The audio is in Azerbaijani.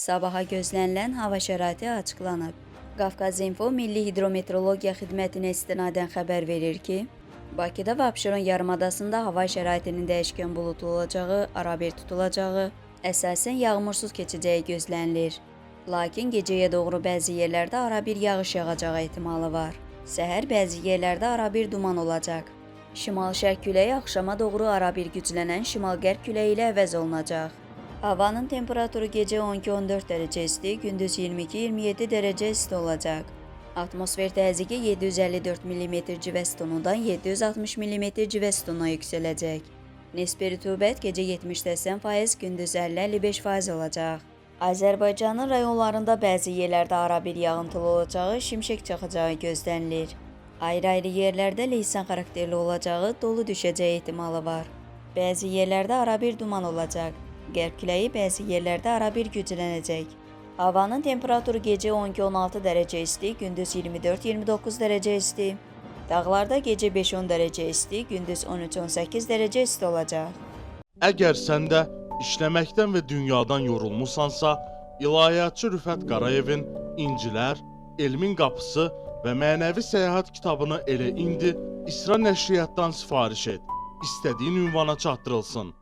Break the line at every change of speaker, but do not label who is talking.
Sabaha gözlənilən hava şəraiti açıqlanıb. Qafqaz-Info Milli Hidrometeorologiya Xidmətinə istinadən xəbər verir ki, Bakıda və Abşeron yarımadasında hava şəraitinin dəyişkən buludlu olacağı, arabir tutulacağı, əsasən yağmursuz keçəcəyi gözlənilir. Lakin gecəyə doğru bəzi yerlərdə arabir yağış yağacağı ehtimalı var. Səhər bəzi yerlərdə arabir duman olacaq. Şimal-şərq küləyi axşama doğru arabir güclənən şimal-qərb küləyi ilə əvəz olunacaq. Havanın temperaturu gecə 12-14 dərəcə isti, gündüz 22-27 dərəcə isti olacaq. Atmosfer təzyiqi 754 mm civə sütunundan 760 mm civə sütununa yüksələcək. Nisbi rütubət gecə 70-80%, gündüz 50-55% olacaq. Azərbaycanın rayonlarında bəzi yerlərdə arabir yağıntılı olacağı, şimşək çaxacağı gözlənilir. Ayrı-ayrı yerlərdə leysan xarakterli olacağı, dolu düşəcəyi ehtimalı var. Bəzi yerlərdə arabir duman olacaq. Qərb küləyi bəzi yerlərdə arabir güclənəcək. Havanın temperaturu gecə 12-16 dərəcə isti, gündüz 24-29 dərəcə isti. Dağlarda gecə 5-10 dərəcə isti, gündüz 13-18 dərəcə isti olacaq.
Əgər sən də işləməkdən və dünyadan yorulmusansa, İlahiyyatçı Rüfət Qarayevin İncilər, Elmin Qapısı və Mənəvi Səyahət kitabını elə indi İsra nəşriyyatdan sifariş et. İstədiyin ünvana çatdırılsın.